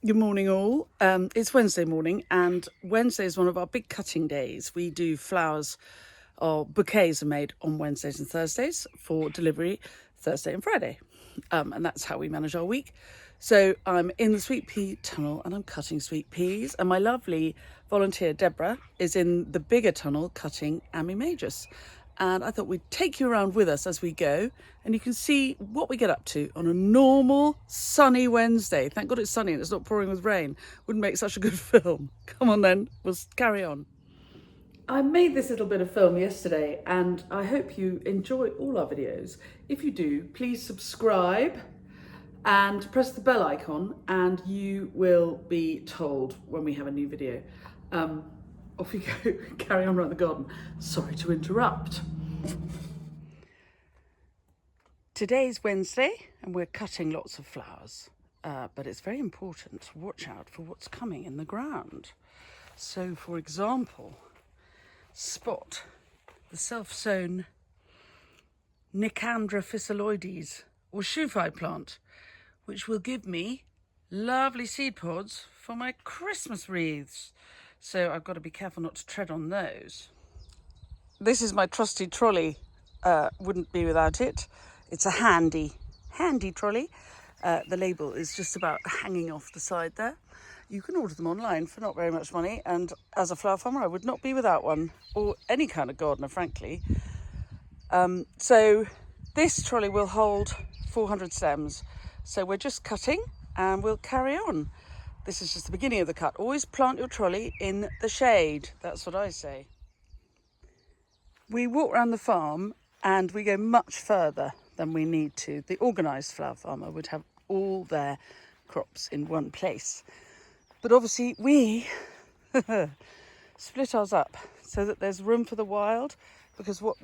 Good morning all. It's Wednesday morning and Wednesday is one of our big cutting days. We do flowers or bouquets are made on Wednesdays and Thursdays for delivery Thursday and Friday. And that's how we manage our week. So I'm in the sweet pea tunnel and I'm cutting sweet peas, and my lovely volunteer Deborah is in the bigger tunnel cutting Ammi Majus. And I thought we'd take you around with us as we go, and you can see what we get up to on a normal sunny Wednesday. Thank God it's sunny and it's not pouring with rain. Wouldn't make such a good film. Come on then, we'll carry on. I made this little bit of film yesterday and I hope you enjoy all our videos. If you do, please subscribe and press the bell icon and you will be told when we have a new video. Off you go, carry on around the garden. Sorry to interrupt. Today's Wednesday and we're cutting lots of flowers, but it's very important to watch out for what's coming in the ground. So for example, spot the self-sown Nicandra physaloides or shoofly plant, which will give me lovely seed pods for my Christmas wreaths. So I've got to be careful not to tread on those. This is my trusty trolley. Wouldn't be without it. It's a handy trolley. The label is just about hanging off the side there. You can order them online for not very much money, and as a flower farmer I would not be without one, or any kind of gardener frankly. So this trolley will hold 400 stems, so we're just cutting and we'll carry on. This is just the beginning of the cut. Always plant your trolley in the shade, that's what I say. We walk around the farm and we go much further than we need to. The organised flower farmer would have all their crops in one place. But obviously we split ours up so that there's room for the wild, because what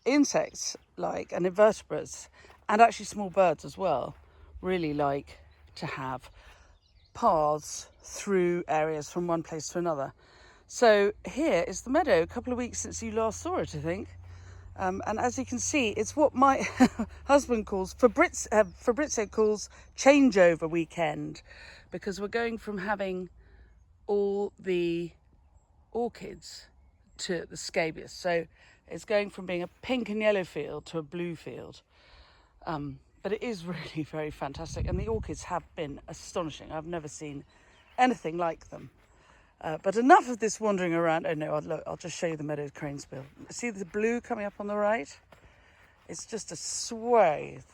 insects like, and invertebrates, and actually small birds as well, really like to have paths through areas from one place to another. So here is the meadow, a couple of weeks since you last saw it, I think. And as you can see, it's what my husband calls, Fabrizio calls changeover weekend, because we're going from having all the orchids to the scabious. So it's going from being a pink and yellow field to a blue field. But it is really very fantastic. And the orchids have been astonishing. I've never seen anything like them. But enough of this wandering around. Oh no, look, I'll just show you the meadow cranesbill. See the blue coming up on the right? It's just a swathe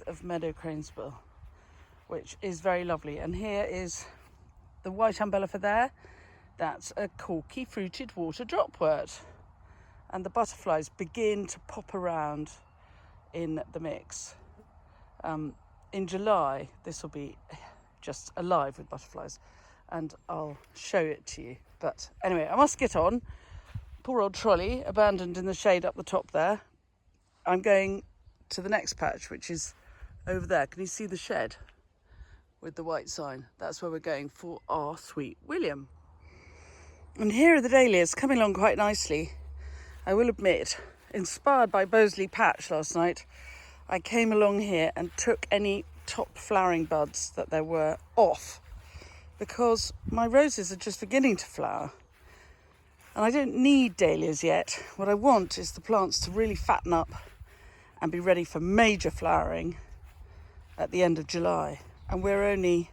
of meadow cranesbill, which is very lovely. And here is the white umbella there. That's a corky fruited water dropwort. And the butterflies begin to pop around in the mix. In July, this will be just alive with butterflies, and I'll show it to you. But anyway, I must get on. Poor old trolley, abandoned in the shade up the top there. I'm going to the next patch, which is over there. Can you see the shed with the white sign? That's where we're going for our sweet William. And here are the dahlias, coming along quite nicely. I will admit, inspired by Bosley Patch last night, I came along here and took any top flowering buds that there were off, because my roses are just beginning to flower and I don't need dahlias yet. What I want is the plants to really fatten up and be ready for major flowering at the end of July, and we're only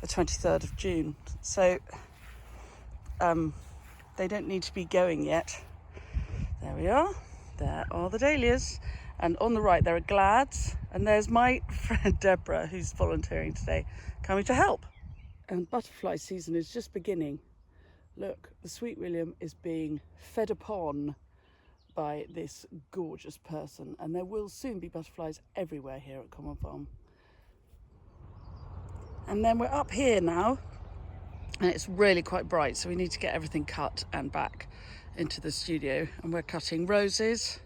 the 23rd of June, so they don't need to be going yet. There we are. There are the dahlias. And on the right there are glads. And there's my friend Deborah, who's volunteering today, coming to help. And butterfly season is just beginning. Look, the sweet William is being fed upon by this gorgeous person. And there will soon be butterflies everywhere here at Common Farm. And then we're up here now. And it's really quite bright, so we need to get everything cut and back into the studio. And we're cutting roses,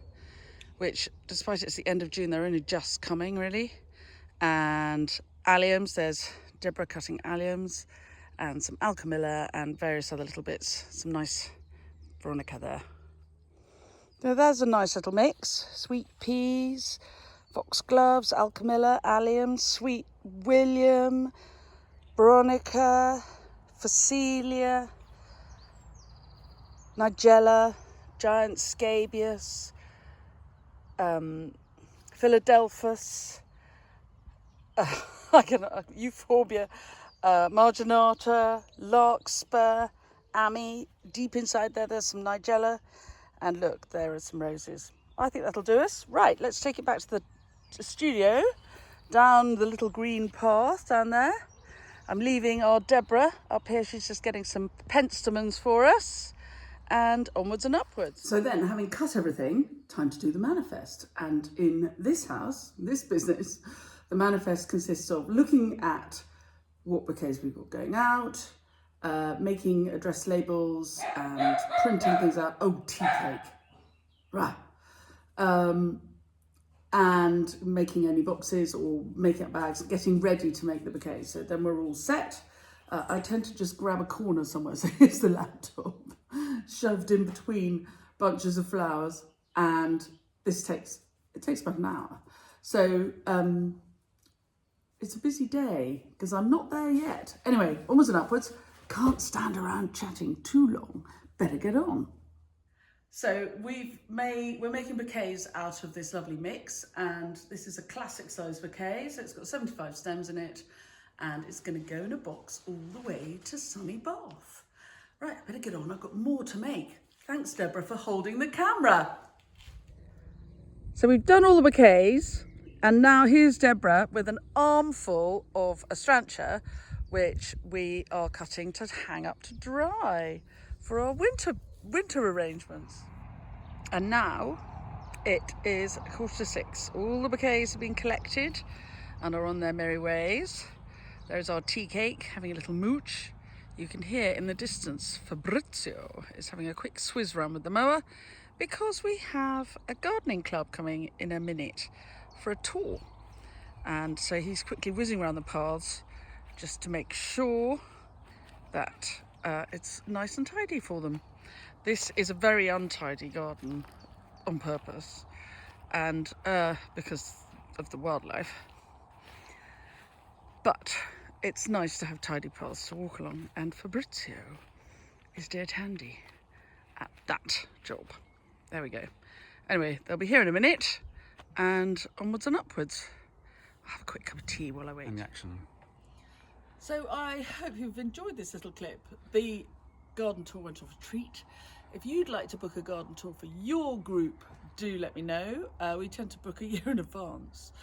which, despite it's the end of June, they're only just coming really. And alliums, there's Deborah cutting alliums, and some alchemilla and various other little bits. Some nice veronica there. So there's a nice little mix. Sweet peas, foxgloves, alchemilla, alliums, sweet William, Veronica, Facilia, Nigella, giant scabious, Philadelphus, Euphorbia, marginata, larkspur, Amy. Deep inside there, there's some Nigella. And look, there are some roses. I think that'll do us. Right, let's take it back to the studio, down the little green path down there. I'm leaving our Deborah up here. She's just getting some penstemons for us, and onwards and upwards. So then, having cut everything, time to do the manifest. And in this house, this business, the manifest consists of looking at what bouquets we've got going out, making address labels and printing things out. Oh, tea cake. Right. And making any boxes or making up bags, getting ready to make the bouquet. So then we're all set. I tend to just grab a corner somewhere. So here's the laptop shoved in between bunches of flowers. And it takes about an hour. So it's a busy day because I'm not there yet. Anyway, onwards and upwards. Can't stand around chatting too long. Better get on. So we're making bouquets out of this lovely mix, and this is a classic size bouquet, so it's got 75 stems in it, and it's going to go in a box all the way to sunny Bath. Right, I better get on, I've got more to make. Thanks, Deborah, for holding the camera. So we've done all the bouquets, and now here's Deborah with an armful of astrantia, which we are cutting to hang up to dry for our winter arrangements. And now it is 5:45. All the bouquets have been collected and are on their merry ways. There's our tea cake having a little mooch. You can hear in the distance Fabrizio is having a quick swizz run with the mower because we have a gardening club coming in a minute for a tour. And so he's quickly whizzing around the paths just to make sure that it's nice and tidy for them. This is a very untidy garden on purpose, and because of the wildlife. But it's nice to have tidy paths to walk along, and Fabrizio is dead handy at that job. There we go. Anyway, they'll be here in a minute, and onwards and upwards. I'll have a quick cup of tea while I wait. And the action. So I hope you've enjoyed this little clip. The garden tour went off a treat. If you'd like to book a garden tour for your group, do let me know. We tend to book a year in advance.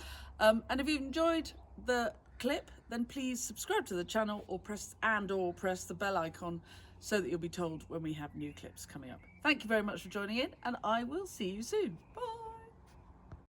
And if you've enjoyed the clip, then please subscribe to the channel or press the bell icon so that you'll be told when we have new clips coming up. Thank you very much for joining in, and I will see you soon. Bye.